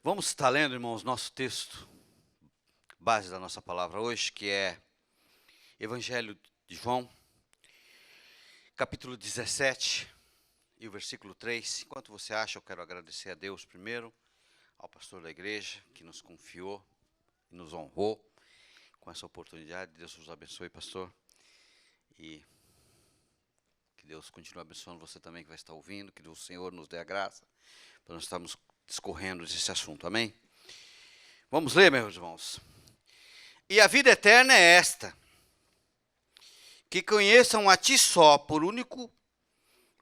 Vamos estar lendo, irmãos, nosso texto, base da nossa palavra hoje, que é Evangelho de João, capítulo 17 e o versículo 3. Enquanto você acha, eu quero agradecer a Deus primeiro, ao pastor da igreja, que nos confiou e nos honrou com essa oportunidade. Deus os abençoe, pastor, e que Deus continue abençoando você também que vai estar ouvindo, que o Senhor nos dê a graça para nós estarmos discorrendo desse assunto, amém? Vamos ler, meus irmãos. E a vida eterna é esta, que conheçam a ti só, por único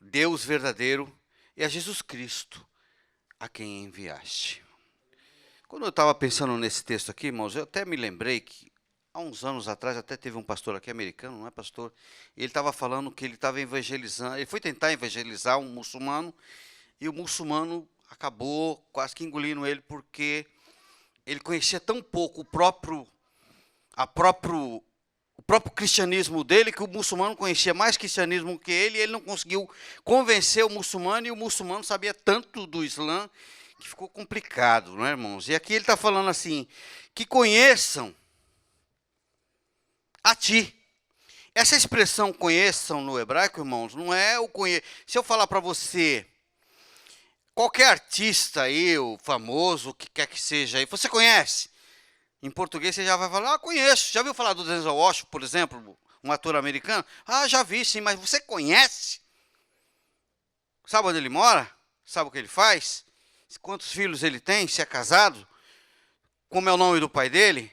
Deus verdadeiro, e a Jesus Cristo, a quem enviaste. Quando eu estava pensando nesse texto aqui, irmãos, eu até me lembrei que há uns anos atrás até teve um pastor aqui americano, não é pastor? E ele estava falando que ele estava evangelizando, ele foi tentar evangelizar um muçulmano, e o muçulmano acabou quase que engolindo ele, porque ele conhecia tão pouco o próprio cristianismo dele, que o muçulmano conhecia mais cristianismo que ele, e ele não conseguiu convencer o muçulmano, e o muçulmano sabia tanto do Islã, que ficou complicado, não é, irmãos? E aqui ele está falando assim, que conheçam a ti. Essa expressão conheçam no hebraico, irmãos, não é o conhecer. Se eu falar para você, qualquer artista aí, o famoso, o que quer que seja aí, você conhece? Em português você já vai falar, conheço. Já viu falar do Denzel Washington, por exemplo, um ator americano? Ah, já vi, sim, mas você conhece? Sabe onde ele mora? Sabe o que ele faz? Quantos filhos ele tem? Se é casado? Como é o nome do pai dele?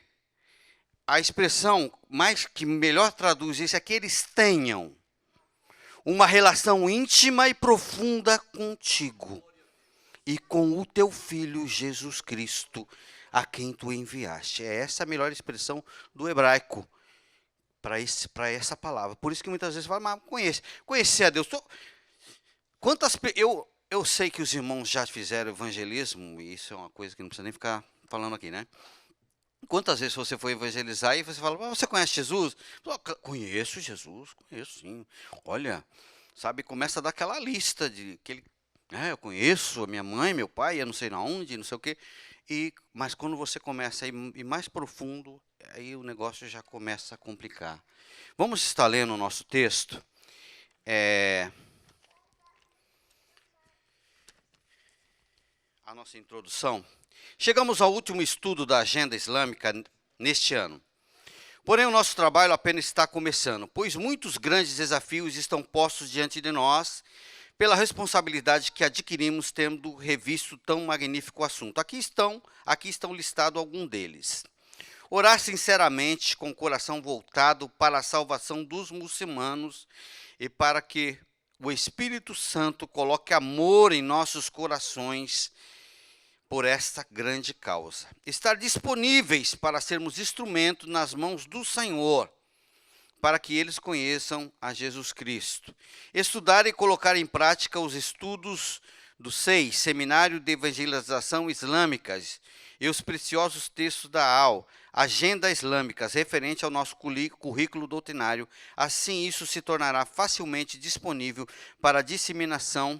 A expressão mais que melhor traduz isso é que eles tenham uma relação íntima e profunda contigo e com o teu filho Jesus Cristo, a quem tu enviaste. É essa a melhor expressão do hebraico para essa palavra. Por isso que muitas vezes fala, mas conhecer a Deus. Eu sei que os irmãos já fizeram evangelismo, e isso é uma coisa que não precisa nem ficar falando aqui, né? Quantas vezes você foi evangelizar e você fala, você conhece Jesus? Conheço Jesus, conheço sim. Olha, sabe, começa a dar aquela lista de que ele, eu conheço a minha mãe, meu pai, eu não sei na onde, não sei o quê. Mas quando você começa a ir mais profundo, aí o negócio já começa a complicar. Vamos estar lendo o nosso texto. A nossa introdução. Chegamos ao último estudo da agenda islâmica neste ano. Porém, o nosso trabalho apenas está começando, pois muitos grandes desafios estão postos diante de nós pela responsabilidade que adquirimos tendo revisto tão magnífico assunto. Aqui estão listados alguns deles. Orar sinceramente, com o coração voltado para a salvação dos muçulmanos e para que o Espírito Santo coloque amor em nossos corações por esta grande causa. Estar disponíveis para sermos instrumento nas mãos do Senhor, para que eles conheçam a Jesus Cristo. Estudar e colocar em prática os estudos do SEI, Seminário de Evangelização Islâmicas, e os preciosos textos da AL, Agenda Islâmicas, referente ao nosso currículo doutrinário. Assim, isso se tornará facilmente disponível para disseminação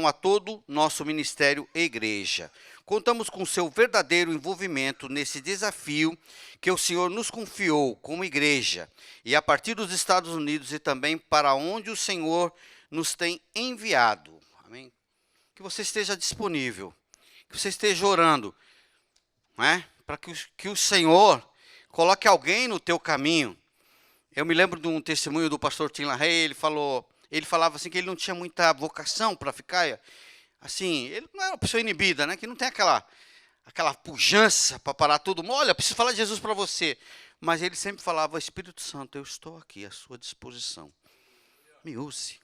a todo nosso ministério e igreja. Contamos com seu verdadeiro envolvimento nesse desafio que o Senhor nos confiou como igreja, e a partir dos Estados Unidos e também para onde o Senhor nos tem enviado. Amém? Que você esteja disponível, que você esteja orando, para que o Senhor coloque alguém no teu caminho. Eu me lembro de um testemunho do pastor Tim LaHaye. Ele falava assim que ele não tinha muita vocação para ficar assim, ele não era uma pessoa inibida, né, que não tem aquela pujança para parar todo mundo. Olha, preciso falar de Jesus para você. Mas ele sempre falava, Espírito Santo, eu estou aqui à sua disposição. Me use.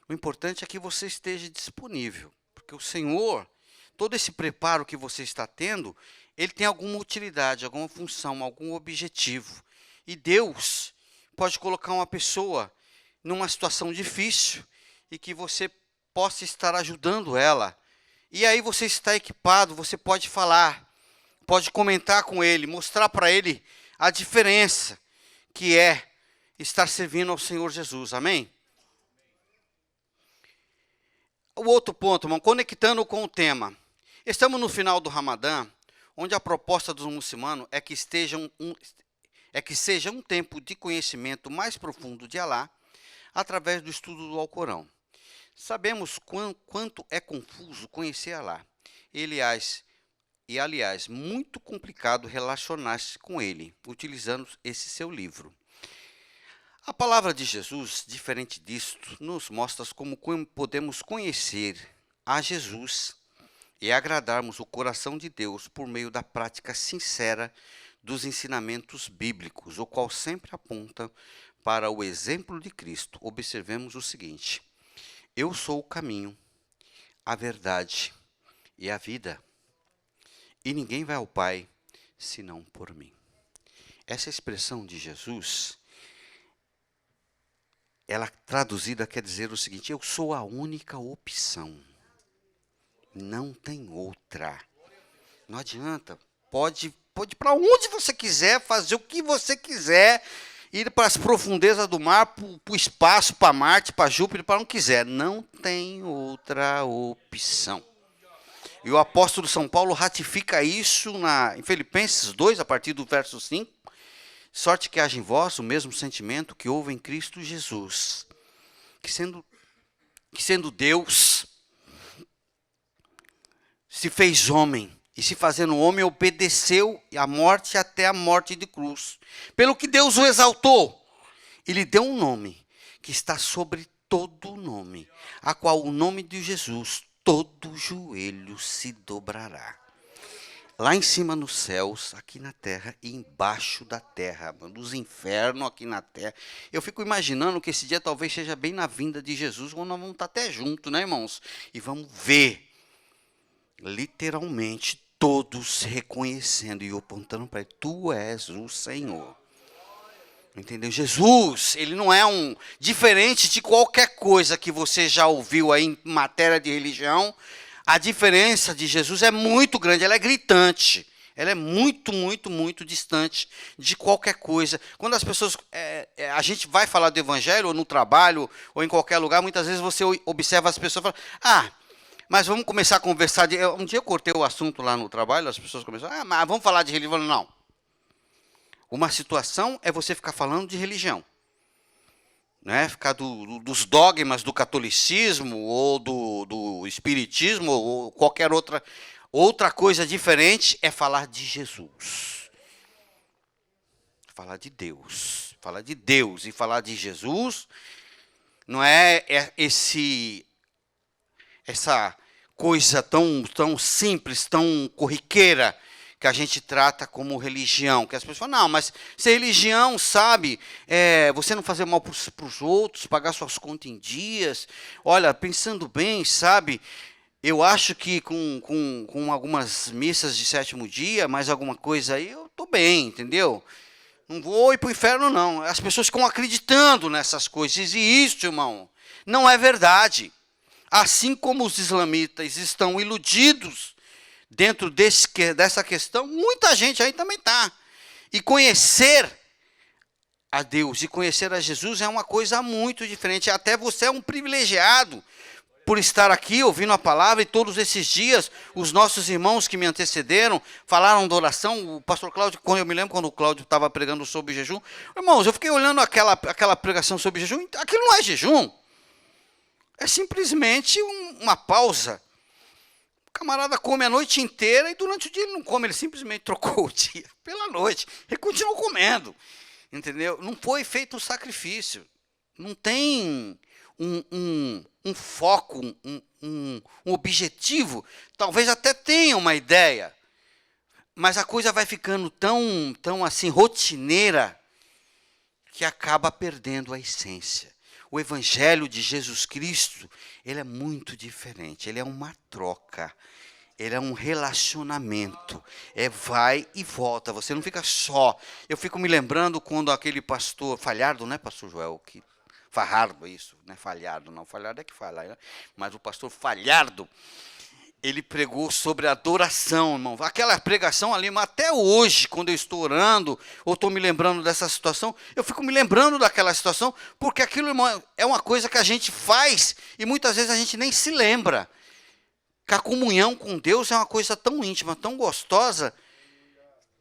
O importante é que você esteja disponível, porque o Senhor, todo esse preparo que você está tendo, ele tem alguma utilidade, alguma função, algum objetivo. E Deus pode colocar uma pessoa numa situação difícil e que você possa estar ajudando ela. E aí você está equipado, você pode falar, pode comentar com ele, mostrar para ele a diferença que é estar servindo ao Senhor Jesus. Amém? o outro ponto, irmão, conectando com o tema. Estamos no final do Ramadã, onde a proposta dos muçulmanos é que seja um tempo de conhecimento mais profundo de Alá, através do estudo do Alcorão. Sabemos quanto é confuso conhecer Alá. Aliás, muito complicado relacionar-se com ele, utilizando esse seu livro. A palavra de Jesus, diferente disto, nos mostra como podemos conhecer a Jesus e agradarmos o coração de Deus por meio da prática sincera dos ensinamentos bíblicos, o qual sempre aponta para o exemplo de Cristo. Observemos o seguinte: eu sou o caminho, a verdade e a vida, e ninguém vai ao Pai senão por mim. Essa expressão de Jesus, ela traduzida quer dizer o seguinte: eu sou a única opção, não tem outra. Não adianta, pode ir para onde você quiser, fazer o que você quiser, ir para as profundezas do mar, para o espaço, para Marte, para Júpiter, para onde quiser. Não tem outra opção. E o apóstolo São Paulo ratifica isso em Filipenses 2, a partir do verso 5. Sorte que haja em vós o mesmo sentimento que houve em Cristo Jesus, que sendo Deus, se fez homem, e se fazendo homem, obedeceu à morte até a morte de cruz. Pelo que Deus o exaltou, e lhe deu um nome, que está sobre todo nome, a qual o nome de Jesus, todo joelho se dobrará. Lá em cima nos céus, aqui na terra e embaixo da terra, nos infernos aqui na terra. Eu fico imaginando que esse dia talvez seja bem na vinda de Jesus, quando nós vamos estar até juntos, né, irmãos? E vamos ver, literalmente, todos reconhecendo e apontando para ele: tu és o Senhor. Entendeu? Jesus, ele não é diferente de qualquer coisa que você já ouviu aí em matéria de religião. A diferença de Jesus é muito grande, ela é gritante, ela é muito, muito, muito distante de qualquer coisa. Quando as pessoas, a gente vai falar do evangelho, ou no trabalho, ou em qualquer lugar, muitas vezes você observa as pessoas e fala: mas vamos começar a conversar. Um dia eu cortei o assunto lá no trabalho, as pessoas começaram: mas vamos falar de religião. Não. Uma situação é você ficar falando de religião. Né, ficar dos dogmas do catolicismo ou do espiritismo ou qualquer outra coisa diferente, é falar de Jesus. Falar de Deus. Falar de Deus e falar de Jesus não é essa coisa tão simples, tão corriqueira, que a gente trata como religião, que as pessoas falam: não, mas se religião, sabe, você não fazer mal para os outros, pagar suas contas em dias. Olha, pensando bem, sabe, eu acho que com algumas missas de sétimo dia, mais alguma coisa aí, eu estou bem, entendeu? Não vou ir para o inferno, não. As pessoas ficam acreditando nessas coisas, e isso, irmão, não é verdade. Assim como os islamitas estão iludidos dentro dessa questão, muita gente aí também está. E conhecer a Deus e conhecer a Jesus é uma coisa muito diferente. Até você é um privilegiado por estar aqui ouvindo a palavra, e todos esses dias os nossos irmãos que me antecederam falaram da oração. O pastor Cláudio, eu me lembro quando o Cláudio estava pregando sobre jejum, irmãos, eu fiquei olhando aquela pregação sobre jejum. Aquilo não é jejum, é simplesmente uma pausa. O camarada come a noite inteira e durante o dia ele não come, ele simplesmente trocou o dia pela noite. Ele continuou comendo, entendeu? Não foi feito um sacrifício. Não tem um foco, um objetivo. Talvez até tenha uma ideia, mas a coisa vai ficando tão assim rotineira que acaba perdendo a essência. O Evangelho de Jesus Cristo, ele é muito diferente, ele é uma troca, ele é um relacionamento, vai e volta, você não fica só. Eu fico me lembrando quando aquele pastor, Falhardo, né, pastor Joel? Farrardo, isso, não é Falhardo, não, Falhardo é que fala, né? Mas o pastor Falhardo, Ele pregou sobre adoração, irmão. Aquela pregação ali, mas até hoje, quando eu estou orando, ou estou me lembrando dessa situação, eu fico me lembrando daquela situação, porque aquilo, irmão, é uma coisa que a gente faz e muitas vezes a gente nem se lembra. Que a comunhão com Deus é uma coisa tão íntima, tão gostosa,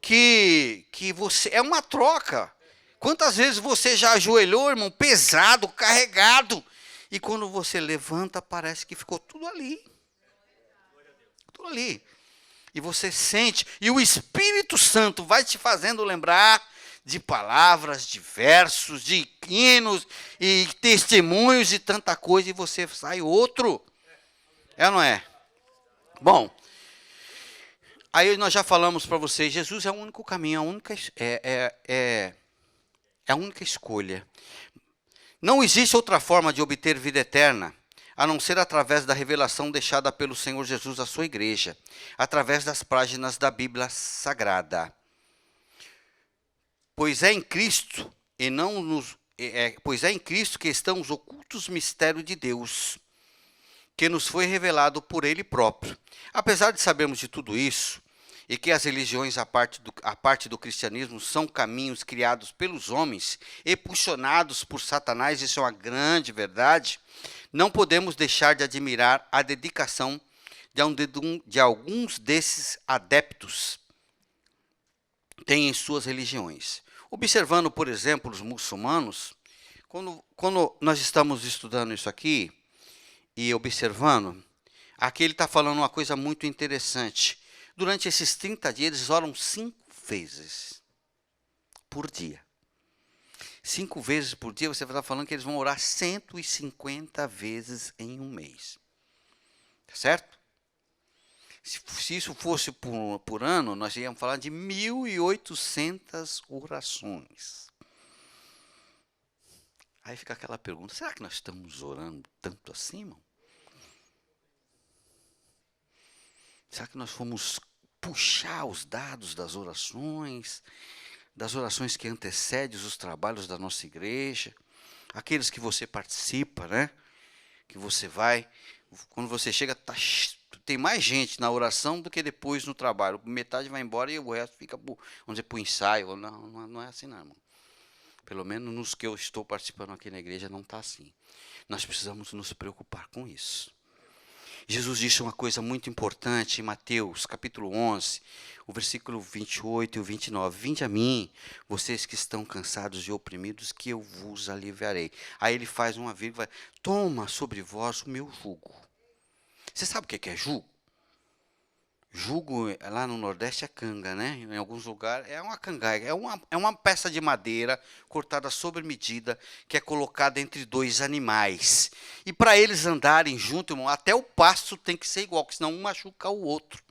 que você é uma troca. Quantas vezes você já ajoelhou, irmão, pesado, carregado, e quando você levanta, parece que ficou tudo ali. Tudo ali. E você sente, e o Espírito Santo vai te fazendo lembrar de palavras, de versos, de hinos, e testemunhos, e tanta coisa, e você sai outro. É ou não é? Bom, aí nós já falamos para vocês, Jesus é o único caminho, é a única escolha. Não existe outra forma de obter vida eterna, a não ser através da revelação deixada pelo Senhor Jesus à sua igreja, através das páginas da Bíblia Sagrada. Pois é em Cristo que estão os ocultos mistérios de Deus, que nos foi revelado por Ele próprio. Apesar de sabermos de tudo isso, e que as religiões, à parte do cristianismo, são caminhos criados pelos homens e puxonados por Satanás, isso é uma grande verdade, não podemos deixar de admirar a dedicação de alguns desses adeptos têm em suas religiões. Observando, por exemplo, os muçulmanos, quando nós estamos estudando isso aqui, e observando, aqui ele está falando uma coisa muito interessante. Durante esses 30 dias, eles oram 5 vezes por dia. 5 vezes por dia, você está falando que eles vão orar 150 vezes em um mês. Certo? Se isso fosse por ano, nós íamos falar de 1.800 orações. Aí fica aquela pergunta, será que nós estamos orando tanto assim, irmão? Será que nós fomos puxar os dados das orações que antecedem os trabalhos da nossa igreja, aqueles que você participa, né? Que você vai, quando você chega, tem mais gente na oração do que depois no trabalho. Metade vai embora e o resto fica, vamos dizer, para o ensaio. Não é assim não, irmão. Pelo menos nos que eu estou participando aqui na igreja não está assim. Nós precisamos nos preocupar com isso. Jesus disse uma coisa muito importante em Mateus, capítulo 11, o versículo 28 e o 29. Vinde a mim, vocês que estão cansados e oprimidos, que eu vos aliviarei. Aí ele faz uma vírgula, toma sobre vós o meu jugo. Você sabe o que é jugo? Jugo, lá no Nordeste, é canga, né? Em alguns lugares é uma cangaia, é uma peça de madeira cortada sobre medida que é colocada entre 2 animais. E para eles andarem juntos, irmão, até o passo tem que ser igual, porque senão um machuca o outro.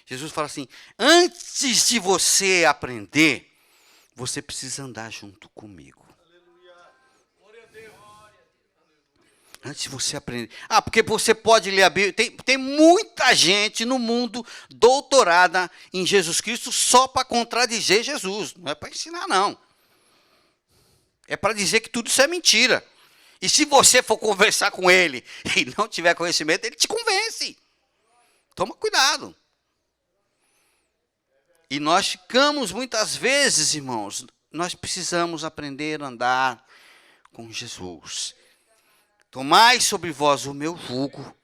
Jesus fala assim, antes de você aprender, você precisa andar junto comigo. Antes de você aprender. Porque você pode ler a Bíblia. Tem muita gente no mundo doutorada em Jesus Cristo só para contradizer Jesus. Não é para ensinar, não. É para dizer que tudo isso é mentira. E se você for conversar com ele e não tiver conhecimento, ele te convence. Toma cuidado. E nós ficamos muitas vezes, irmãos, nós precisamos aprender a andar com Jesus. Tomai sobre vós o meu jugo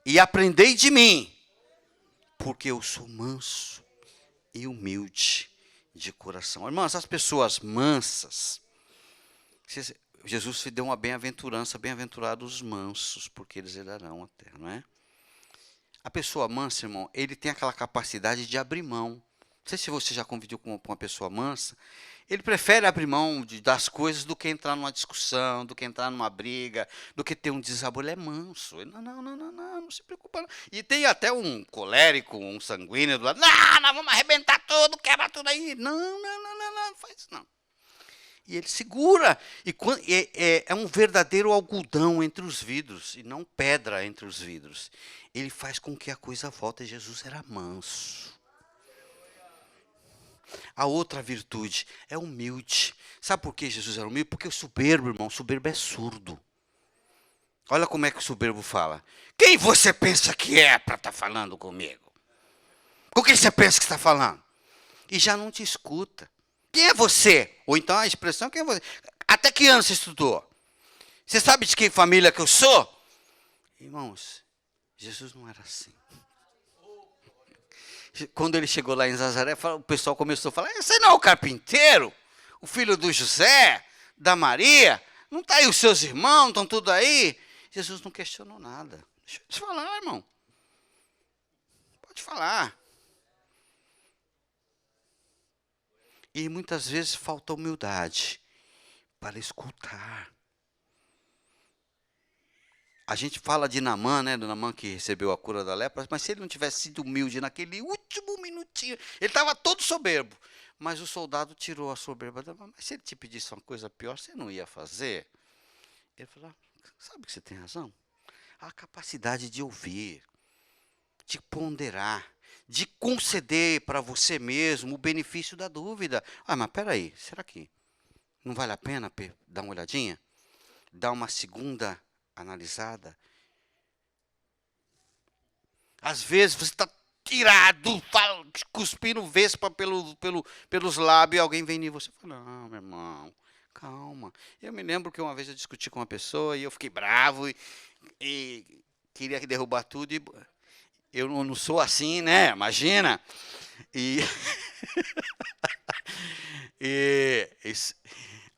e aprendei de mim, porque eu sou manso e humilde de coração. Irmãos, as pessoas mansas, Jesus deu uma bem-aventurança, bem-aventurados os mansos, porque eles herdarão a terra, não é? A pessoa mansa, irmão, ele tem aquela capacidade de abrir mão. Não sei se você já conviveu com uma pessoa mansa. Ele prefere abrir mão das coisas do que entrar numa discussão, do que entrar numa briga, do que ter um desabolo. Ele é manso. Ele, não se preocupa. Não. E tem até um colérico, um sanguíneo do lado. Não, vamos arrebentar tudo, quebra tudo aí. Não faz isso não. E ele segura. E é um verdadeiro algodão entre os vidros, e não pedra entre os vidros. Ele faz com que a coisa volte. Jesus era manso. A outra virtude é humilde. Sabe por que Jesus era humilde? Porque o soberbo, irmão, soberbo é surdo. Olha como é que o soberbo fala. Quem você pensa que é para estar falando comigo? Com quem você pensa que está falando? E já não te escuta. Quem é você? Ou então a expressão, quem é você? Até que ano você estudou? Você sabe de que família que eu sou? Irmãos, Jesus não era assim. Quando ele chegou lá em Nazaré, o pessoal começou a falar, você não é o carpinteiro? O filho do José, da Maria? Não está aí os seus irmãos, estão tudo aí? Jesus não questionou nada. Deixa eu te falar, irmão. Pode falar. E muitas vezes falta humildade para escutar. A gente fala de Naamã, né? Do Naamã que recebeu a cura da lepra, mas se ele não tivesse sido humilde naquele último minutinho, ele estava todo soberbo. Mas o soldado tirou a soberba. Mas se ele te pedisse uma coisa pior, você não ia fazer? Ele falou, sabe que você tem razão? A capacidade de ouvir, de ponderar, de conceder para você mesmo o benefício da dúvida. Ah, mas peraí, será que não vale a pena dar uma olhadinha? Dar uma segunda analisada? Às vezes você está tirado, cuspindo vespa pelos lábios, e alguém vem em você e fala, não, meu irmão, calma. Eu me lembro que uma vez eu discuti com uma pessoa e eu fiquei bravo e queria derrubar tudo. E eu não sou assim, né? Imagina. E,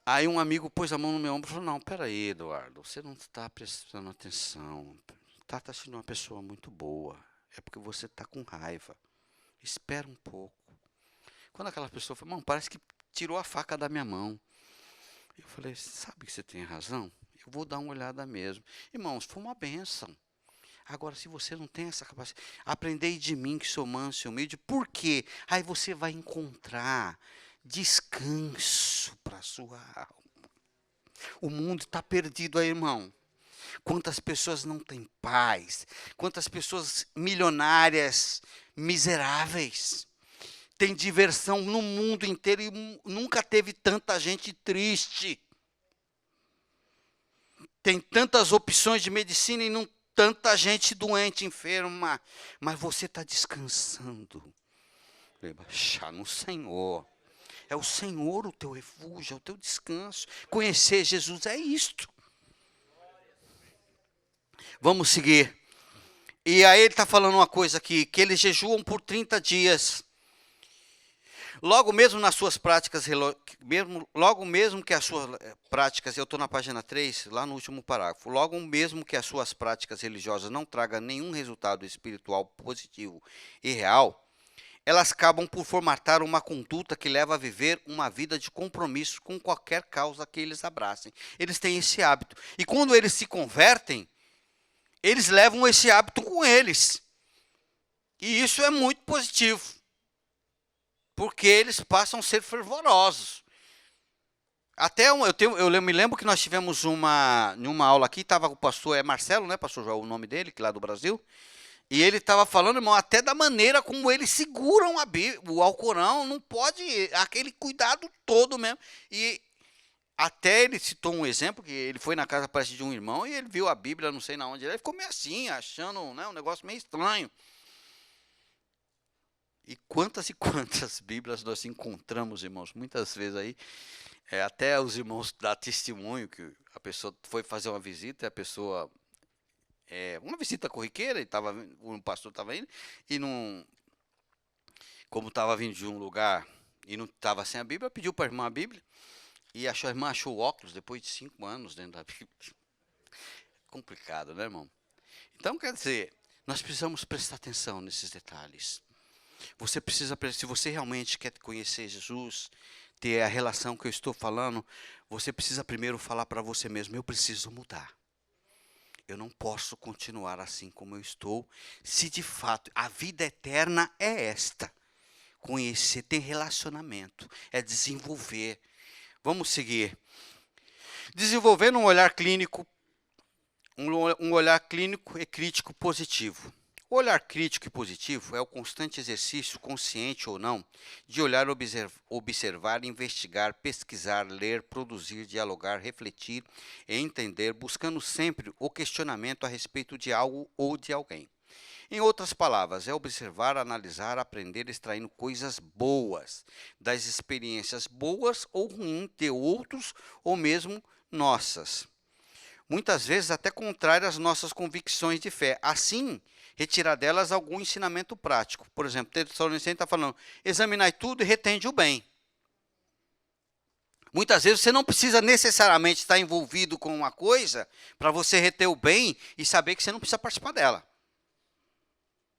aí um amigo pôs a mão no meu ombro e falou, não, peraí, Eduardo, você não está prestando atenção. Está sendo uma pessoa muito boa. É porque você está com raiva. Espera um pouco. Quando aquela pessoa falou, parece que tirou a faca da minha mão. Eu falei, sabe que você tem razão? Eu vou dar uma olhada mesmo. Irmãos, foi uma bênção. Agora, se você não tem essa capacidade, aprendei de mim que sou manso e humilde. Por quê? Aí você vai encontrar descanso para a sua alma. O mundo está perdido aí, irmão. Quantas pessoas não têm paz? Quantas pessoas milionárias, miseráveis? Tem diversão no mundo inteiro e nunca teve tanta gente triste. Tem tantas opções de medicina e não tanta gente doente, enferma. Mas você está descansando. No Senhor. É o Senhor o teu refúgio, é o teu descanso. Conhecer Jesus é isto. Vamos seguir. E aí ele está falando uma coisa aqui, que eles jejuam por 30 dias. Logo mesmo nas suas práticas, logo mesmo que as suas práticas, eu estou na página 3, lá no último parágrafo, logo mesmo que as suas práticas religiosas não tragam nenhum resultado espiritual positivo e real, elas acabam por formatar uma conduta que leva a viver uma vida de compromisso com qualquer causa que eles abracem. Eles têm esse hábito. E quando eles se convertem, eles levam esse hábito com eles. E isso é muito positivo. Porque eles passam a ser fervorosos. Até eu me lembro que nós tivemos uma aula aqui, estava o pastor Marcelo, né, pastor João, o nome dele, que lá do Brasil, e ele estava falando, irmão, até da maneira como eles seguram o Alcorão, não pode, aquele cuidado todo mesmo. E até ele citou um exemplo, que ele foi na casa, parece, de um irmão, e ele viu a Bíblia, não sei na onde, ele ficou meio assim, achando, né, um negócio meio estranho. E quantas Bíblias nós encontramos, irmãos, muitas vezes aí, até os irmãos dão testemunho que a pessoa foi fazer uma visita, e a pessoa, uma visita corriqueira, o pastor estava indo, e não, como estava vindo de um lugar e não estava sem a Bíblia, pediu para a irmã a Bíblia, e a irmã achou o óculos depois de 5 anos dentro da Bíblia. Complicado, né, irmão? Então, quer dizer, nós precisamos prestar atenção nesses detalhes. Você precisa, se você realmente quer conhecer Jesus, ter a relação que eu estou falando, você precisa primeiro falar para você mesmo, eu preciso mudar. Eu não posso continuar assim como eu estou, se de fato a vida eterna é esta. Conhecer, ter relacionamento, é desenvolver. Vamos seguir. Desenvolvendo um olhar clínico e crítico positivo. O olhar crítico e positivo é o constante exercício, consciente ou não, de olhar, observar, investigar, pesquisar, ler, produzir, dialogar, refletir e entender, buscando sempre o questionamento a respeito de algo ou de alguém. Em outras palavras, é observar, analisar, aprender, extraindo coisas boas das experiências boas ou ruins de outros ou mesmo nossas. Muitas vezes até contrárias às nossas convicções de fé. Assim, retirar delas algum ensinamento prático. Por exemplo, o Tessalonicense está falando, examinai tudo e retende o bem. Muitas vezes você não precisa necessariamente estar envolvido com uma coisa para você reter o bem e saber que você não precisa participar dela.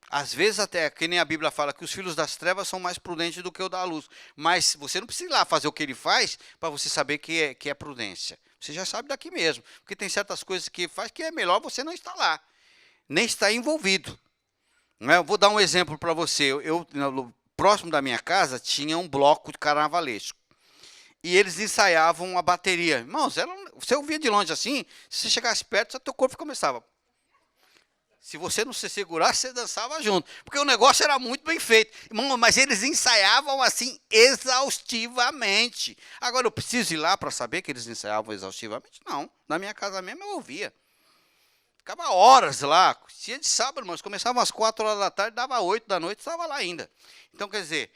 Às vezes até, que nem a Bíblia fala, que os filhos das trevas são mais prudentes do que o da luz. Mas você não precisa ir lá fazer o que ele faz para você saber que é prudência. Você já sabe daqui mesmo. Porque tem certas coisas que faz que é melhor você não estar lá. Nem estar envolvido. Eu vou dar um exemplo para você. Próximo da minha casa tinha um bloco de carnavalesco. E eles ensaiavam a bateria. Irmãos, você ouvia de longe assim, se você chegasse perto, seu teu corpo começava. Se você não se segurasse, você dançava junto. Porque o negócio era muito bem feito. Irmão, mas eles ensaiavam assim exaustivamente. Agora, eu preciso ir lá para saber que eles ensaiavam exaustivamente? Não. Na minha casa mesmo eu ouvia. Ficava horas lá. Dia de sábado, irmãos, começava às 4 horas da tarde, dava 8 da noite, estava lá ainda. Então, quer dizer,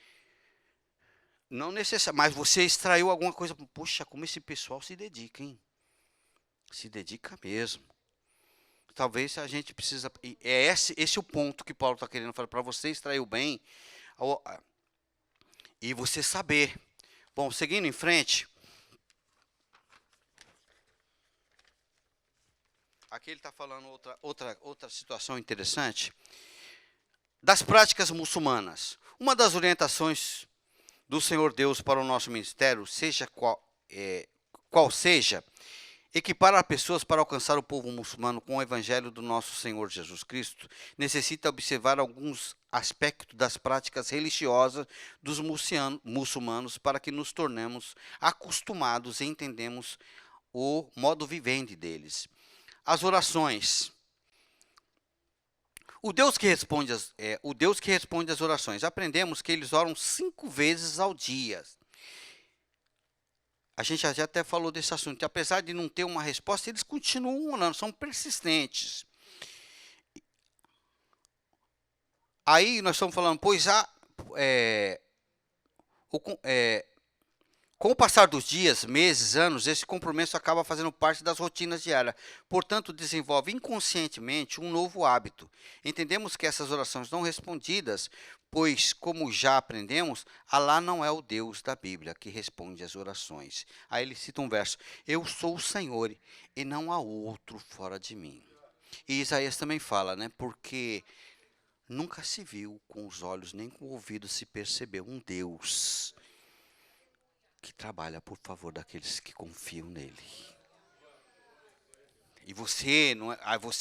não necessariamente, mas você extraiu alguma coisa. Poxa, como esse pessoal se dedica, hein? Se dedica mesmo. Talvez a gente precisa. É esse o ponto que Paulo está querendo falar para você extrair o bem e você saber. Bom, seguindo em frente. Aqui ele está falando outra situação interessante. Das práticas muçulmanas. Uma das orientações do Senhor Deus para o nosso ministério, seja qual seja, equiparar pessoas para alcançar o povo muçulmano com o evangelho do nosso Senhor Jesus Cristo, necessita observar alguns aspectos das práticas religiosas dos muçulmanos para que nos tornemos acostumados e entendemos o modo vivendi deles. As orações. O Deus que responde às orações. Aprendemos que eles oram 5 vezes ao dia. A gente já até falou desse assunto. Apesar de não ter uma resposta, eles continuam orando, são persistentes. Aí nós estamos falando, com o passar dos dias, meses, anos, esse compromisso acaba fazendo parte das rotinas diárias. Portanto, desenvolve inconscientemente um novo hábito. Entendemos que essas orações não respondidas, pois, como já aprendemos, Alá não é o Deus da Bíblia que responde às orações. Aí ele cita um verso, eu sou o Senhor e não há outro fora de mim. E Isaías também fala, né? Porque nunca se viu com os olhos, nem com o ouvido se percebeu um Deus que trabalha por favor daqueles que confiam nele. E você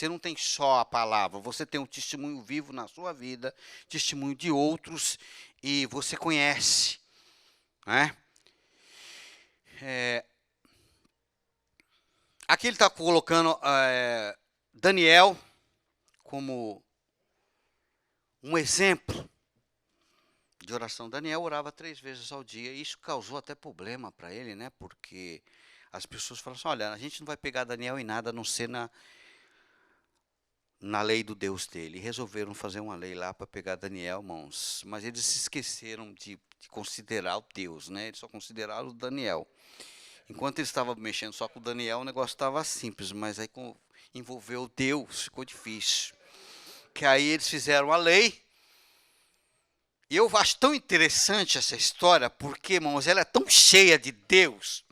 não tem só a palavra, você tem um testemunho vivo na sua vida, testemunho de outros, e você conhece. Né? Aqui ele está colocando Daniel como um exemplo de oração. Daniel orava 3 vezes ao dia, e isso causou até problema para ele, né? Porque as pessoas falam assim, olha, a gente não vai pegar Daniel em nada, a não ser na lei do Deus dele. E resolveram fazer uma lei lá para pegar Daniel, irmãos. Mas eles se esqueceram de considerar o Deus, né? Eles só consideraram o Daniel. Enquanto eles estavam mexendo só com o Daniel, o negócio estava simples, mas aí envolveu Deus, ficou difícil. Que aí eles fizeram a lei. E eu acho tão interessante essa história, porque, irmãos, ela é tão cheia de Deus,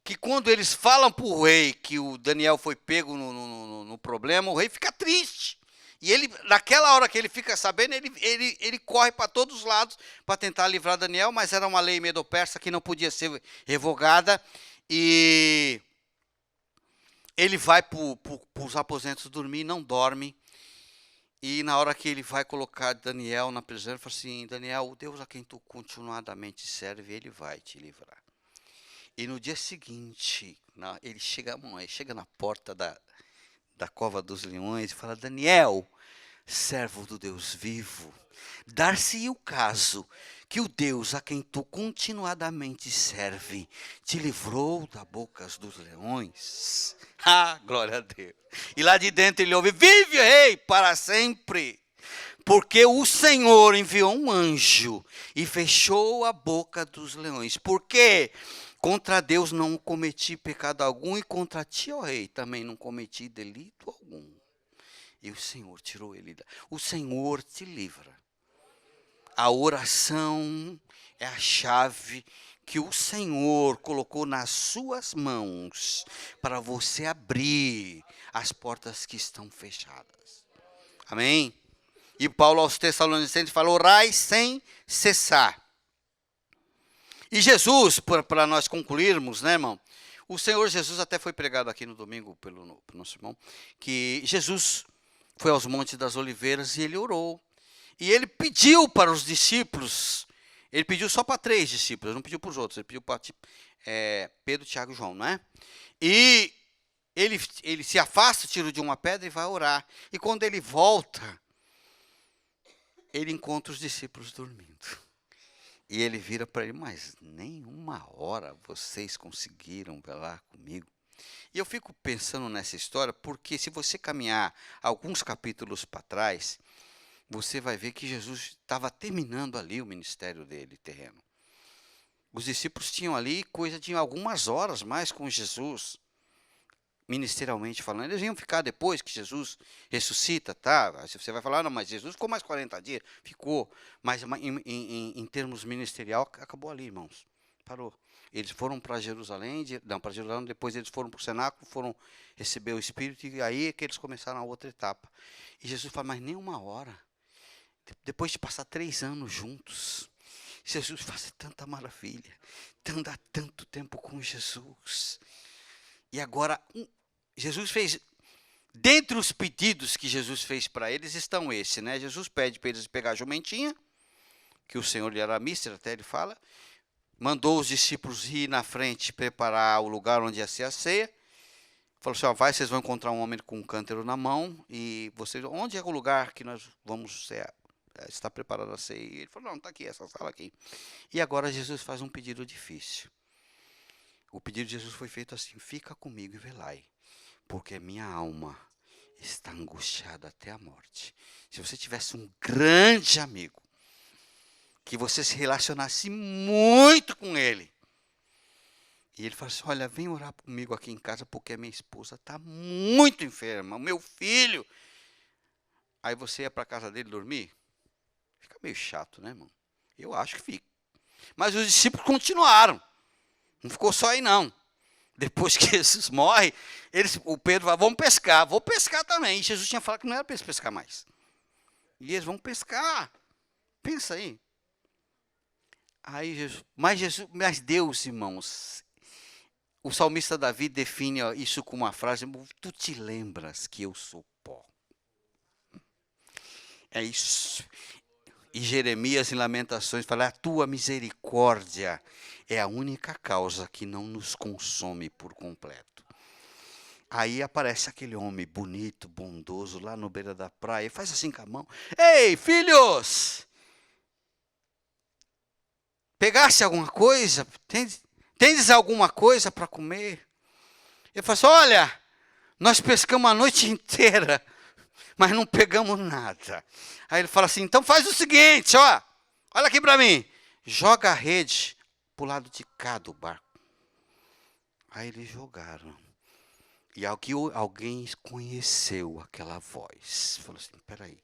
que quando eles falam para o rei que o Daniel foi pego no problema, o rei fica triste. E ele, naquela hora que ele fica sabendo, ele corre para todos os lados para tentar livrar Daniel, mas era uma lei medo-persa que não podia ser revogada. E ele vai para os aposentos dormir e não dorme. E na hora que ele vai colocar Daniel na prisão, ele fala assim, Daniel, o Deus a quem tu continuadamente serve, ele vai te livrar. E no dia seguinte, ele chega na porta da cova dos leões e fala, Daniel, servo do Deus vivo, dar-se o caso que o Deus a quem tu continuadamente serve te livrou da boca dos leões. Ah, glória a Deus. E lá de dentro ele ouve: vive, rei, para sempre. Porque o Senhor enviou um anjo e fechou a boca dos leões. Porque contra Deus não cometi pecado algum, e contra ti, ó rei, também não cometi delito algum. E o Senhor tirou ele. O Senhor te livra. A oração é a chave que o Senhor colocou nas suas mãos para você abrir as portas que estão fechadas. Amém? E Paulo aos Tessalonicenses falou: orai sem cessar. E Jesus, para nós concluirmos, né, irmão? O Senhor Jesus até foi pregado aqui no domingo pelo nosso irmão, que Jesus foi aos Montes das Oliveiras e ele orou. E ele pediu para os discípulos, ele pediu só para 3 discípulos, não pediu para os outros, ele pediu para Pedro, Tiago e João, não é? E ele se afasta, tira de uma pedra e vai orar. E quando ele volta, ele encontra os discípulos dormindo. E ele vira para ele: mas nem uma hora vocês conseguiram velar comigo? E eu fico pensando nessa história, porque se você caminhar alguns capítulos para trás, você vai ver que Jesus estava terminando ali o ministério dele terreno. Os discípulos tinham ali coisa de algumas horas mais com Jesus, ministerialmente falando. Eles iam ficar depois que Jesus ressuscita, tá? Você vai falar: não, mas Jesus ficou mais 40 dias. Ficou, mas em termos ministerial, acabou ali, irmãos. Parou. Eles foram para Jerusalém, depois eles foram para o cenáculo, foram receber o Espírito, e aí é que eles começaram a outra etapa. E Jesus fala: mas nem uma hora. Depois de passar 3 anos juntos, Jesus faz tanta maravilha, andar tanto tempo com Jesus. E agora, Jesus fez, dentre os pedidos que Jesus fez para eles, estão esse, né? Jesus pede para eles pegar a jumentinha, que o Senhor lhe era mister, até ele fala, mandou os discípulos ir na frente, preparar o lugar onde ia ser a ceia, falou assim: ó, vai, vocês vão encontrar um homem com um cântaro na mão, e vocês, onde é o lugar que nós vamos está preparado a ceia? E ele falou: não, está aqui, essa sala aqui. E agora Jesus faz um pedido difícil. O pedido de Jesus foi feito assim: fica comigo e velai, porque minha alma está angustiada até a morte. Se você tivesse um grande amigo, que você se relacionasse muito com ele, e ele fala assim: olha, vem orar comigo aqui em casa, porque a minha esposa está muito enferma, o meu filho. Aí você ia para a casa dele dormir? Fica meio chato, né, irmão? Eu acho que fica. Mas os discípulos continuaram. Não ficou só aí, não. Depois que Jesus morre, o Pedro fala: vamos pescar. Vou pescar também. E Jesus tinha falado que não era para eles pescar mais. E eles vão pescar. Pensa aí. Mas Deus, irmãos, o salmista Davi define isso com uma frase: tu te lembras que eu sou pó. É isso. E Jeremias, em Lamentações, fala: a tua misericórdia é a única causa que não nos consome por completo. Aí aparece aquele homem bonito, bondoso, lá no beira da praia, e faz assim com a mão: ei, filhos! Pegasse alguma coisa? Tendes alguma coisa para comer? Ele fala assim: olha, nós pescamos a noite inteira, mas não pegamos nada. Aí ele fala assim: então faz o seguinte, ó, olha aqui para mim, joga a rede para o lado de cá do barco. Aí eles jogaram. E alguém conheceu aquela voz. Falou assim: peraí.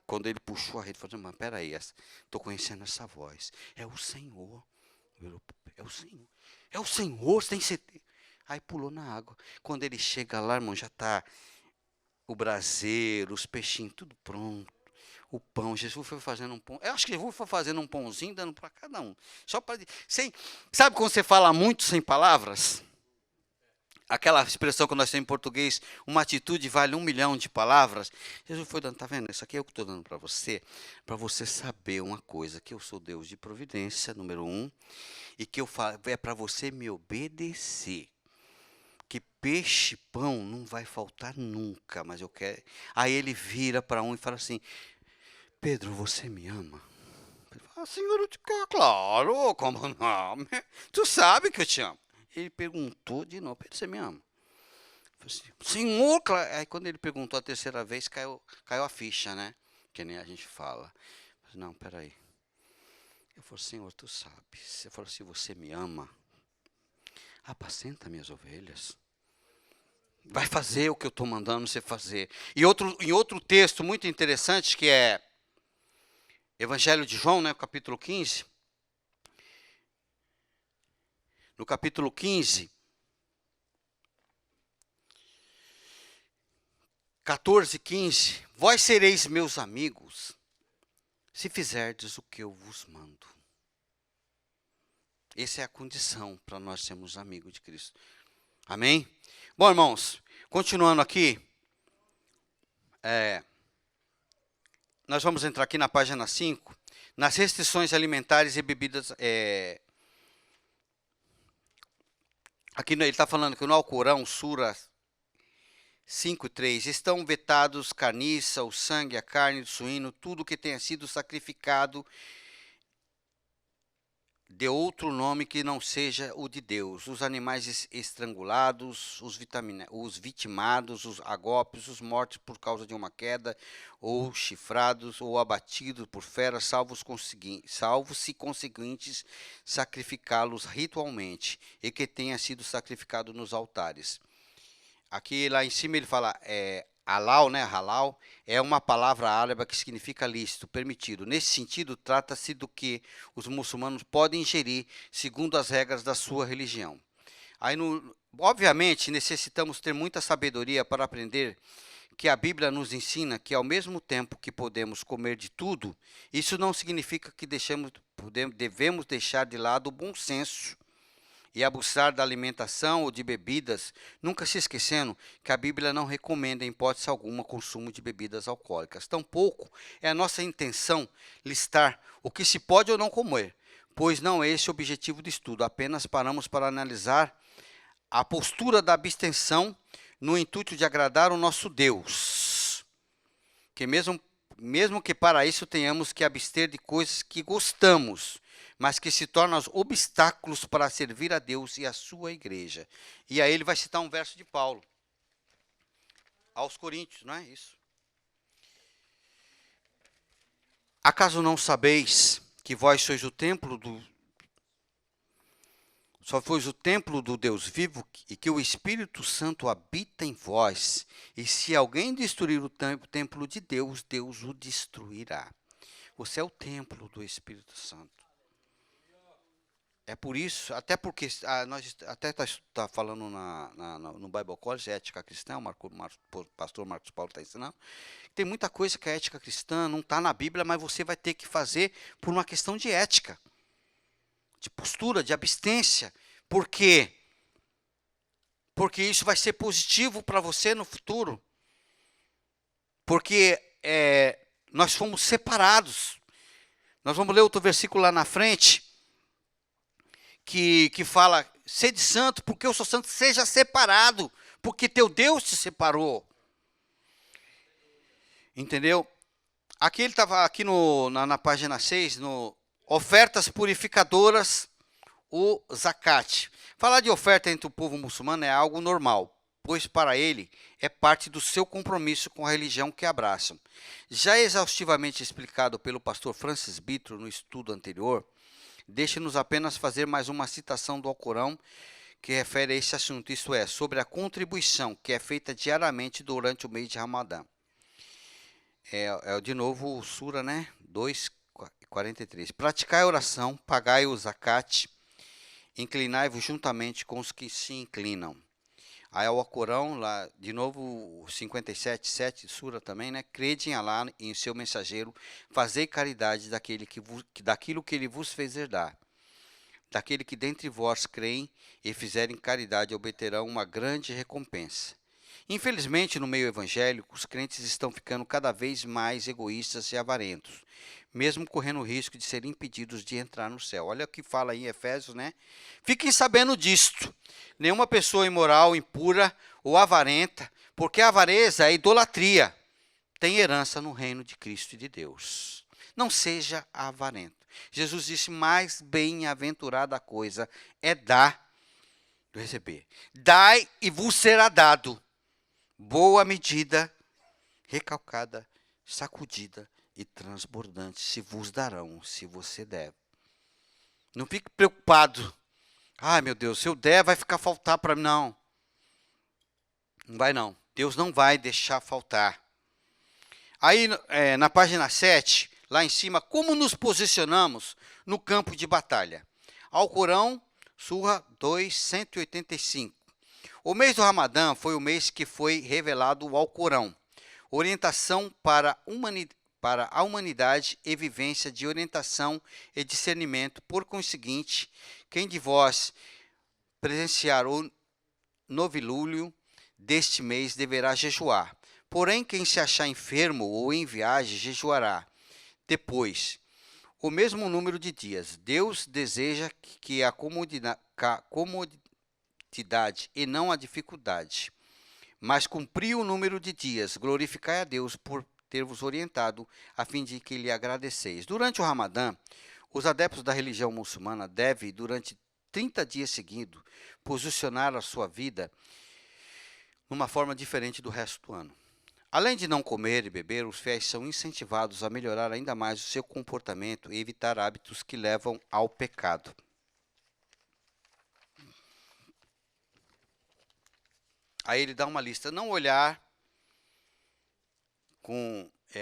Quando ele puxou a rede, falou assim: mas peraí, estou conhecendo essa voz. É o Senhor. É o Senhor. É o Senhor, você tem certeza? Aí pulou na água. Quando ele chega lá, irmão, já está o braseiro, os peixinhos, tudo pronto. O pão, Jesus foi fazendo um pão. Eu acho que Jesus foi fazendo um pãozinho, dando para cada um. Só para. Sabe quando você fala muito sem palavras? Aquela expressão que nós temos em português: uma atitude vale 1.000.000 de palavras. Jesus foi dando, tá vendo? Isso aqui é o que estou dando para você saber uma coisa: que eu sou Deus de providência, número 1, e que é para você me obedecer. que peixe, pão não vai faltar nunca, mas eu quero. Aí ele vira para um e fala assim: Pedro, você me ama? Ele fala: Senhor, eu te claro, como não? Tu sabe que eu te amo. Ele perguntou de novo: Pedro, você me ama? Eu falei assim: Senhor, claro. Aí quando ele perguntou a terceira vez, caiu a ficha, né? Que nem a gente fala. Eu falei: não, peraí. Eu falei: Senhor, tu sabe. Você falou assim: você me ama? Apacenta minhas ovelhas. Vai fazer o que eu estou mandando você fazer. E em outro texto muito interessante, que é Evangelho de João, né, capítulo 15. No capítulo 15, 14, 15. Vós sereis meus amigos, se fizerdes o que eu vos mando. Essa é a condição para nós sermos amigos de Cristo. Amém? Bom, irmãos, continuando aqui, nós vamos entrar aqui na página 5, nas restrições alimentares e bebidas. Aqui ele está falando que no Alcorão, Sura 5:3, estão vetados carniça, o sangue, a carne do suíno, tudo que tenha sido sacrificado de outro nome que não seja o de Deus, os animais estrangulados, os vitimados, os agópios, os mortos por causa de uma queda, ou chifrados, ou abatidos por feras, salvo se conseguintes sacrificá-los ritualmente, e que tenha sido sacrificado nos altares. Aqui lá em cima ele fala, halal, né? Halal é uma palavra árabe que significa lícito, permitido. Nesse sentido, trata-se do que os muçulmanos podem ingerir segundo as regras da sua religião. Aí, obviamente, necessitamos ter muita sabedoria para aprender que a Bíblia nos ensina que, ao mesmo tempo que podemos comer de tudo, isso não significa que devemos deixar de lado o bom senso e abusar da alimentação ou de bebidas, nunca se esquecendo que a Bíblia não recomenda, em hipótese alguma, consumo de bebidas alcoólicas. Tampouco é a nossa intenção listar o que se pode ou não comer, pois não é esse o objetivo do estudo, apenas paramos para analisar a postura da abstenção no intuito de agradar o nosso Deus, que mesmo que para isso tenhamos que abster de coisas que gostamos, mas que se tornam obstáculos para servir a Deus e a sua igreja. E aí ele vai citar um verso de Paulo, aos Coríntios, não é isso? Acaso não sabeis que vós sois o templo do Deus vivo e que o Espírito Santo habita em vós? E se alguém destruir o templo de Deus, Deus o destruirá. Você é o templo do Espírito Santo. É por isso, até porque nós até está falando no Bible College, ética cristã, o pastor Marcos Paulo está ensinando. Tem muita coisa que é ética cristã, não está na Bíblia, mas você vai ter que fazer por uma questão de ética, de postura, de abstência. Por quê? Porque isso vai ser positivo para você no futuro. Porque nós fomos separados. Nós vamos ler outro versículo lá na frente, que fala, sede santo, porque eu sou santo, seja separado, porque teu Deus te separou. Entendeu? Aqui ele estava aqui na página 6, no ofertas purificadoras, o zakat. Falar de oferta entre o povo muçulmano é algo normal, pois para ele é parte do seu compromisso com a religião que abraçam. Já exaustivamente explicado pelo pastor Francis Bitro no estudo anterior, deixe-nos apenas fazer mais uma citação do Alcorão que refere a esse assunto, isto é, sobre a contribuição que é feita diariamente durante o mês de Ramadã. De novo o Sura, né? 2:43. Praticai a oração, pagai o zakat, inclinai-vos juntamente com os que se inclinam. Aí o Alcorão, lá, de novo, 57:7, Sura também, né? Crede em Alá e em seu mensageiro, fazei caridade daquilo que ele vos fez herdar. Daquele que dentre vós creem e fizerem caridade obterão uma grande recompensa. Infelizmente, no meio evangélico, os crentes estão ficando cada vez mais egoístas e avarentos, mesmo correndo o risco de serem impedidos de entrar no céu. Olha o que fala aí em Efésios, né? Fiquem sabendo disto. Nenhuma pessoa imoral, impura ou avarenta, porque a avareza é idolatria, tem herança no reino de Cristo e de Deus. Não seja avarento. Jesus disse, mais bem-aventurada coisa é dar do receber. Dai e vos será dado. Boa medida, recalcada, sacudida e transbordante se vos darão, se você der. Não fique preocupado. Ai, meu Deus, se eu der, vai ficar faltar para mim. Não. Não vai não. Deus não vai deixar faltar. Aí, na página 7, lá em cima, como nos posicionamos no campo de batalha? Alcorão, Surra 2:185. O mês do Ramadã foi o mês que foi revelado o Alcorão. Orientação para a humanidade e vivência de orientação e discernimento. Por conseguinte, quem de vós presenciar o novilúlio deste mês deverá jejuar. Porém, quem se achar enfermo ou em viagem, jejuará. Depois, o mesmo número de dias. Deus deseja que a comodidade e não a dificuldade. Mas cumpri o número de dias. Glorificai a Deus por ter vos orientado, a fim de que lhe agradeceis. Durante o Ramadã, os adeptos da religião muçulmana devem, durante 30 dias seguidos, posicionar a sua vida numa forma diferente do resto do ano. Além de não comer e beber, os fiéis são incentivados a melhorar ainda mais o seu comportamento e evitar hábitos que levam ao pecado. Aí ele dá uma lista, não olhar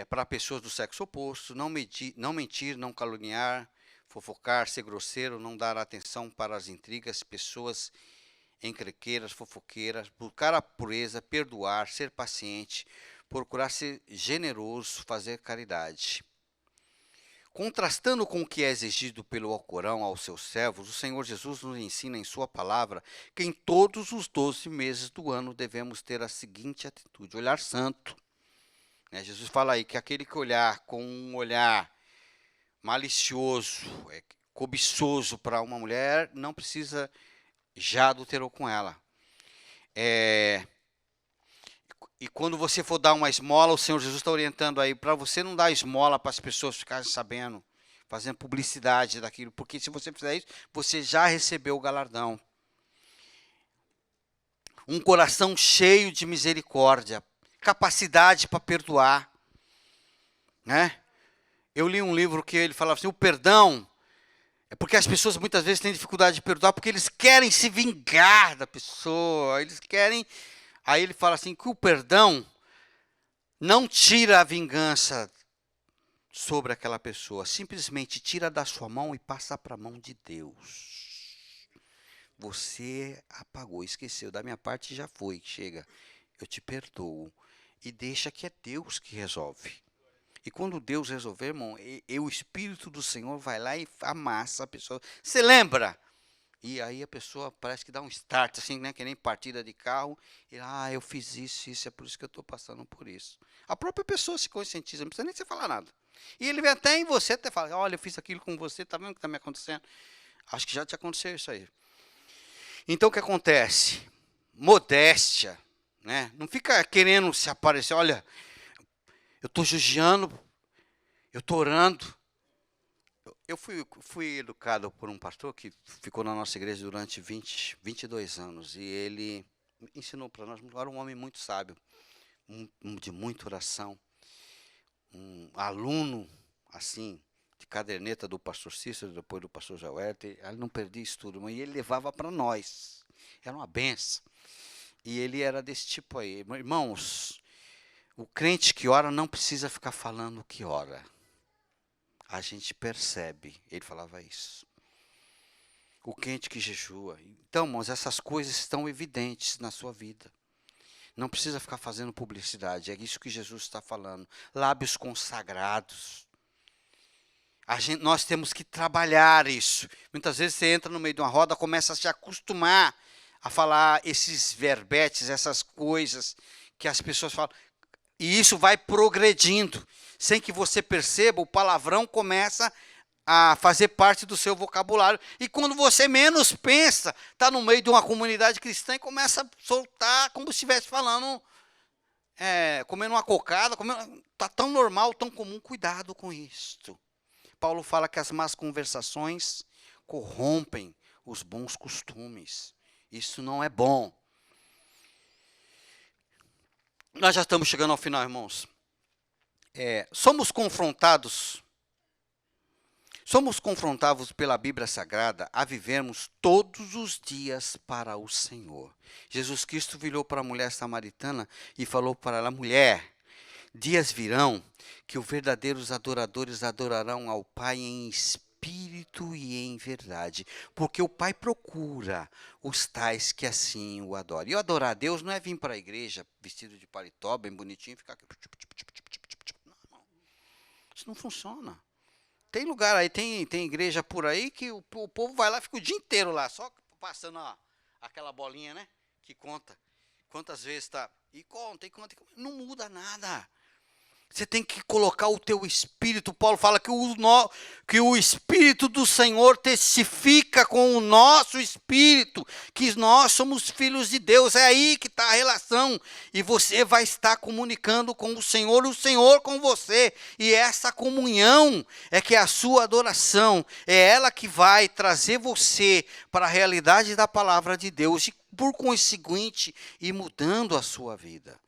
para pessoas do sexo oposto, não mentir, não caluniar, fofocar, ser grosseiro, não dar atenção para as intrigas, pessoas encrenqueiras, fofoqueiras, buscar a pureza, perdoar, ser paciente, procurar ser generoso, fazer caridade. Contrastando com o que é exigido pelo Alcorão aos seus servos, o Senhor Jesus nos ensina em sua palavra que em todos os 12 meses do ano devemos ter a seguinte atitude, olhar santo. Jesus fala aí que aquele que olhar com um olhar malicioso, cobiçoso para uma mulher, não precisa já adulterou com ela. E quando você for dar uma esmola, o Senhor Jesus está orientando aí para você não dar esmola para as pessoas ficarem sabendo, fazendo publicidade daquilo, porque se você fizer isso, você já recebeu o galardão. Um coração cheio de misericórdia, capacidade para perdoar, né? Eu li um livro que ele falava assim, o perdão é porque as pessoas muitas vezes têm dificuldade de perdoar porque eles querem se vingar da pessoa, eles querem. Aí ele fala assim que o perdão não tira a vingança sobre aquela pessoa, simplesmente tira da sua mão e passa para a mão de Deus. Você apagou, esqueceu, da minha parte já foi, chega, eu te perdoo e deixa que é Deus que resolve. E quando Deus resolver, irmão, o Espírito do Senhor vai lá e amassa a pessoa. Você lembra? E aí a pessoa parece que dá um start, assim, né? Que nem partida de carro. E, eu fiz isso, é por isso que eu estou passando por isso. A própria pessoa se conscientiza, não precisa nem você falar nada. E ele vem até em você, até fala, olha, eu fiz aquilo com você, tá vendo o que está me acontecendo? Acho que já te aconteceu isso aí. Então, o que acontece? Modéstia, né? Não fica querendo se aparecer, olha, eu estou jejuando, eu estou orando. Eu fui educado por um pastor que ficou na nossa igreja durante 22 anos. E ele ensinou para nós, era um homem muito sábio, de muita oração. Um aluno, assim, de caderneta do pastor Cícero, depois do pastor Joelto. Ele não perdia estudo, mas ele levava para nós. Era uma benção. E ele era desse tipo aí. Irmãos, o crente que ora não precisa ficar falando que ora. A gente percebe, ele falava isso. O crente que jejua. Então, irmãos, essas coisas estão evidentes na sua vida. Não precisa ficar fazendo publicidade, é isso que Jesus está falando. Lábios consagrados. Nós temos que trabalhar isso. Muitas vezes você entra no meio de uma roda, começa a se acostumar a falar esses verbetes, essas coisas que as pessoas falam. E isso vai progredindo. Sem que você perceba, o palavrão começa a fazer parte do seu vocabulário. E quando você menos pensa, está no meio de uma comunidade cristã e começa a soltar como se estivesse falando, comendo uma cocada, está tão normal, tão comum. Cuidado com isto. Paulo fala que as más conversações corrompem os bons costumes. Isso não é bom. Nós já estamos chegando ao final, irmãos. Somos confrontados pela Bíblia Sagrada a vivermos todos os dias para o Senhor. Jesus Cristo virou para a mulher samaritana e falou para ela: mulher, dias virão que os verdadeiros adoradores adorarão ao Pai em espírito e em verdade, porque o Pai procura os tais que assim o adoram. E adorar a Deus não é vir para a igreja vestido de paletó, bem bonitinho, e ficar aqui. Não. Isso não funciona. Tem lugar aí, tem igreja por aí que o povo vai lá e fica o dia inteiro lá, só passando aquela bolinha, né? Que conta quantas vezes está. E conta. Não muda nada. Você tem que colocar o teu espírito. Paulo fala que o Espírito do Senhor testifica com o nosso espírito que nós somos filhos de Deus. É aí que está a relação. E você vai estar comunicando com o Senhor com você. E essa comunhão é que é a sua adoração. É ela que vai trazer você para a realidade da palavra de Deus. E por conseguinte, ir mudando a sua vida.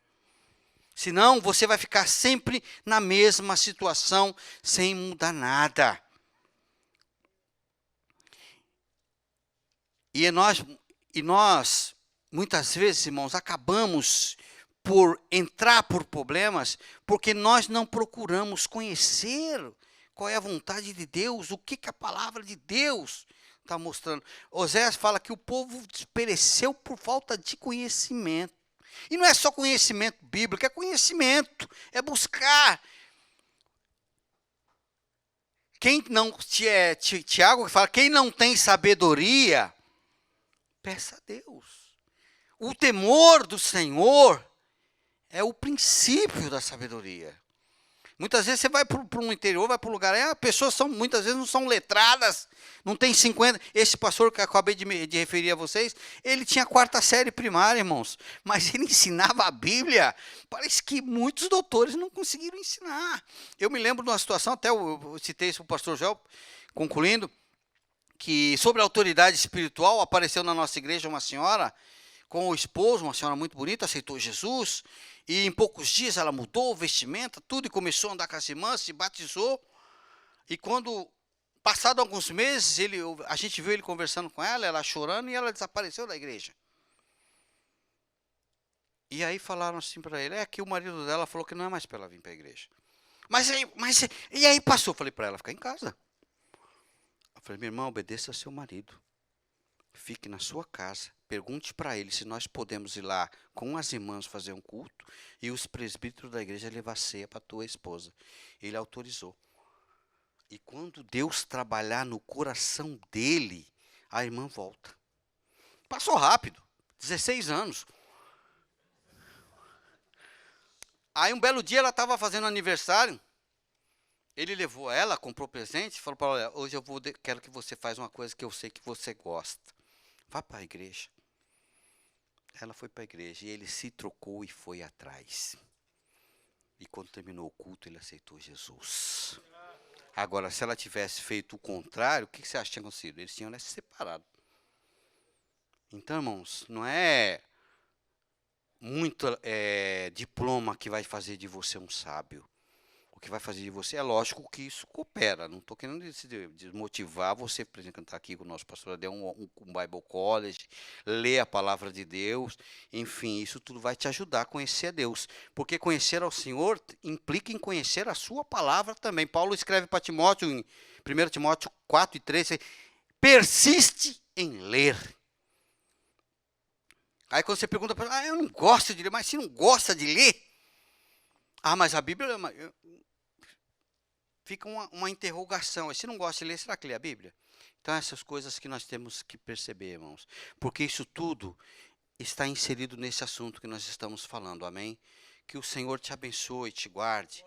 Senão, você vai ficar sempre na mesma situação, sem mudar nada. E nós, muitas vezes, irmãos, acabamos por entrar por problemas, porque nós não procuramos conhecer qual é a vontade de Deus, o que a palavra de Deus está mostrando. Oséias fala que o povo pereceu por falta de conhecimento. E não é só conhecimento bíblico, é conhecimento, é buscar. Tiago fala, quem não tem sabedoria, peça a Deus. O temor do Senhor é o princípio da sabedoria. Muitas vezes você vai para um interior, vai para um lugar, as pessoas muitas vezes não são letradas, não tem 50. Esse pastor que eu acabei de referir a vocês, ele tinha 4ª série primária, irmãos, mas ele ensinava a Bíblia. Parece que muitos doutores não conseguiram ensinar. Eu me lembro de uma situação, até eu citei isso para o pastor Joel, concluindo, que sobre a autoridade espiritual apareceu na nossa igreja uma senhora com o esposo, uma senhora muito bonita, aceitou Jesus. E em poucos dias ela mudou o vestimenta, tudo, e começou a andar com as irmãs, se batizou. E quando, passado alguns meses, a gente viu ele conversando com ela chorando, e ela desapareceu da igreja. E aí falaram assim para ele, que o marido dela falou que não é mais para ela vir para a igreja. E aí passou, falei para ela, ficar em casa. Eu falei, minha irmã, obedeça ao seu marido. Fique na sua casa, pergunte para ele se nós podemos ir lá com as irmãs fazer um culto e os presbíteros da igreja levar ceia para a tua esposa. Ele autorizou. E quando Deus trabalhar no coração dele, a irmã volta. Passou rápido, 16 anos. Aí um belo dia ela estava fazendo aniversário, ele levou ela, comprou presente e falou para ela, hoje quero que você faça uma coisa que eu sei que você gosta. Vá para a igreja. Ela foi para a igreja e ele se trocou e foi atrás. E quando terminou o culto, ele aceitou Jesus. Agora, se ela tivesse feito o contrário, o que você acha que tinha acontecido? Eles tinham se separado. Então, irmãos, não é muito diploma que vai fazer de você um sábio. O que vai fazer de você, é lógico que isso coopera. Não estou querendo desmotivar você, por exemplo, estar aqui com o nosso pastor Adel, um Bible College, ler a palavra de Deus, enfim, isso tudo vai te ajudar a conhecer a Deus. Porque conhecer ao Senhor implica em conhecer a sua palavra também. Paulo escreve para Timóteo, em 1 Timóteo 4:3, persiste em ler. Aí quando você pergunta para ele, eu não gosto de ler, mas se não gosta de ler, mas a Bíblia... Fica uma interrogação. Se não gosta de ler, será que lê a Bíblia? Então, essas coisas que nós temos que perceber, irmãos, porque isso tudo está inserido nesse assunto que nós estamos falando, amém? Que o Senhor te abençoe, te guarde,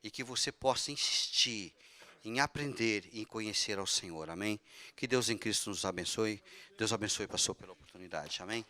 e que você possa insistir em aprender e em conhecer ao Senhor, amém? Que Deus em Cristo nos abençoe. Deus abençoe, pastor, pela oportunidade, amém?